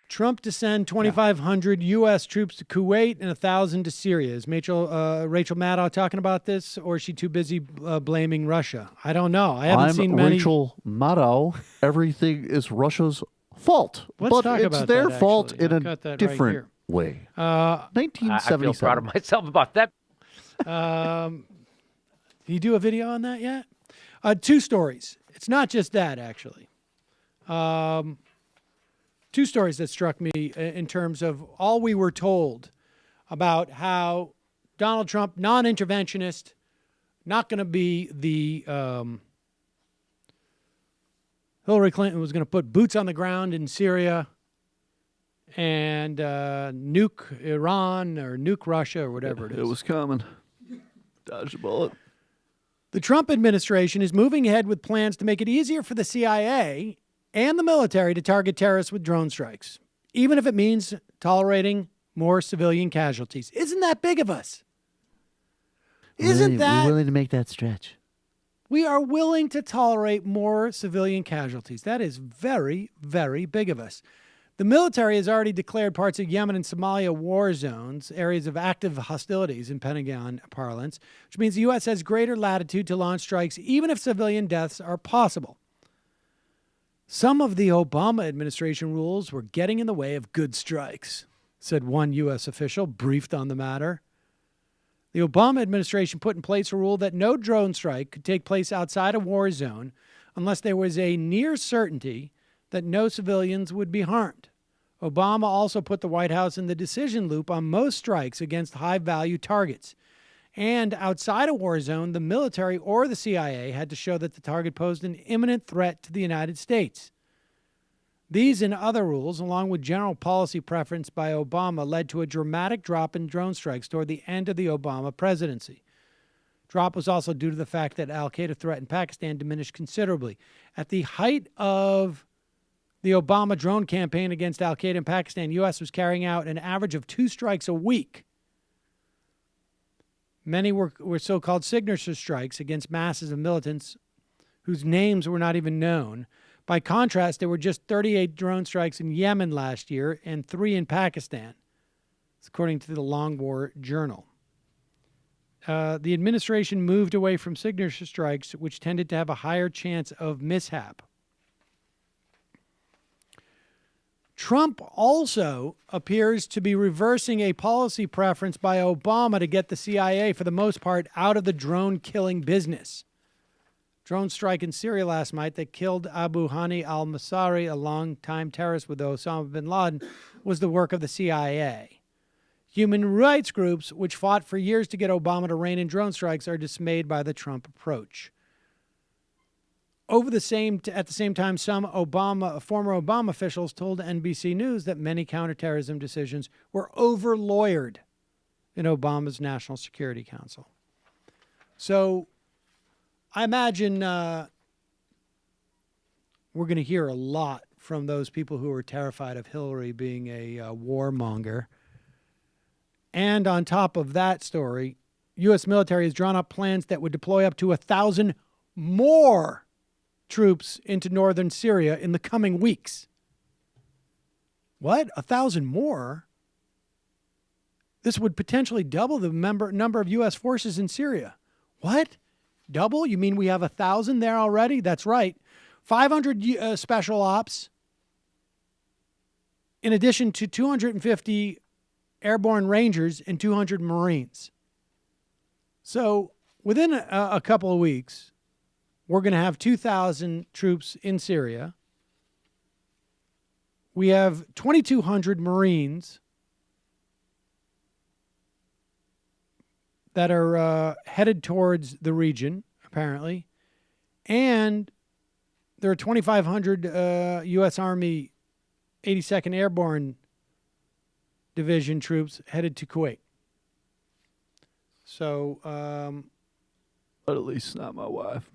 Trump to send 2,500 U.S. troops to Kuwait and 1,000 to Syria. Is Rachel Maddow talking about this, or is she too busy blaming Russia? I don't know. I haven't seen many. Rachel Maddow. Everything is Russia's fault. Let's but it's their fault in a different way. 1977. I feel proud of myself about that. Did you do a video on that yet? Two stories. It's not just that, actually. Two stories that struck me in terms of all we were told about how Donald Trump, non-interventionist, not going to be the Hillary Clinton was going to put boots on the ground in Syria and nuke Iran or nuke Russia or whatever it is. It was coming. Dodge a bullet. The Trump administration is moving ahead with plans to make it easier for the CIA and the military to target terrorists with drone strikes, even if it means tolerating more civilian casualties. Isn't that big of us? Isn't that... We're willing to make that stretch. We are willing to tolerate more civilian casualties. That is very, very big of us. The military has already declared parts of Yemen and Somalia war zones, areas of active hostilities in Pentagon parlance, which means the U.S. has greater latitude to launch strikes even if civilian deaths are possible. Some of the Obama administration rules were getting in the way of good strikes, said one U.S. official briefed on the matter. The Obama administration put in place a rule that no drone strike could take place outside a war zone unless there was a near certainty that no civilians would be harmed. Obama also put the White House in the decision loop on most strikes against high-value targets. And outside a war zone, the military or the CIA had to show that the target posed an imminent threat to the United States. These and other rules, along with general policy preference by Obama, led to a dramatic drop in drone strikes toward the end of the Obama presidency. Drop was also due to the fact that al-Qaeda threat in Pakistan diminished considerably. At the height of the Obama drone campaign against al-Qaeda in Pakistan, U.S. was carrying out an average of 2 strikes a week. Many were so-called signature strikes against masses of militants whose names were not even known. By contrast, there were just 38 drone strikes in Yemen last year and 3 in Pakistan, according to the Long War Journal. The administration moved away from signature strikes, which tended to have a higher chance of mishap. Trump also appears to be reversing a policy preference by Obama to get the CIA, for the most part, out of the drone-killing business. Drone strike in Syria last night that killed Abu Hani al-Masari, a longtime terrorist with Osama bin Laden, was the work of the CIA. Human rights groups, which fought for years to get Obama to rein in drone strikes, are dismayed by the Trump approach. At the same time, some former Obama officials told NBC News that many counterterrorism decisions were over-lawyered in Obama's National Security Council. So I imagine we're going to hear a lot from those people who are terrified of Hillary being a warmonger. And on top of that story, U.S. military has drawn up plans that would deploy up to 1,000 more troops into northern Syria in the coming weeks. What? 1,000 more? This would potentially double the number of U.S. forces in Syria. What? Double? You mean we have 1,000 there already? That's right. 500 special ops, in addition to 250 airborne rangers and 200 Marines. So within a couple of weeks, we're going to have 2,000 troops in Syria. We have 2,200 Marines that are headed towards the region, apparently. And there are 2,500 U.S. Army 82nd Airborne Division troops headed to Kuwait. So, but at least not my wife.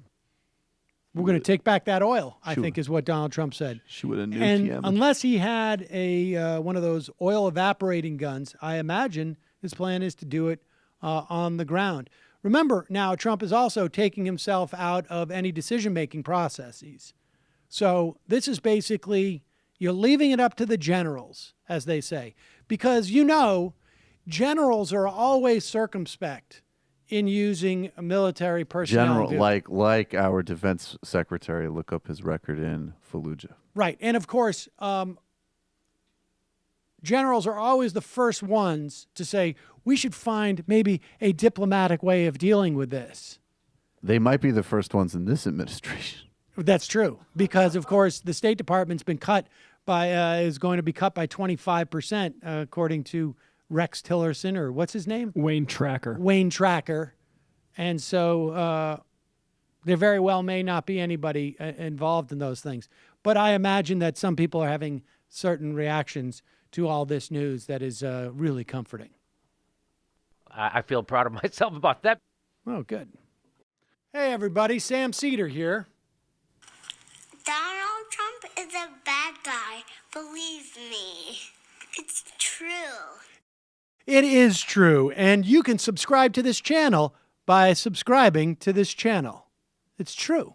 We're going to take back that oil, I think, is what Donald Trump said. She would have nuked And Yemen. unless he had a one of those oil evaporating guns, I imagine his plan is to do it on the ground. Remember, now Trump is also taking himself out of any decision-making processes. So this is basically You're leaving it up to the generals, as they say, because generals are always circumspect in using military personnel. Like our defense secretary, look up his record in Fallujah. Right. And of course, generals are always the first ones to say, we should find maybe a diplomatic way of dealing with this. They might be the first ones in this administration. That's true, because of course the State Department's been is going to be cut by 25%, according to Rex Tillerson, or what's his name? Wayne Tracker. And so there very well may not be anybody involved in those things. But I imagine that some people are having certain reactions to all this news that is really comforting. I feel proud of myself about that. Oh, good. Hey, everybody. Sam Seder here. Donald Trump is a bad guy. Believe me. It's true. It is true. And you can subscribe to this channel by subscribing to this channel. It's true.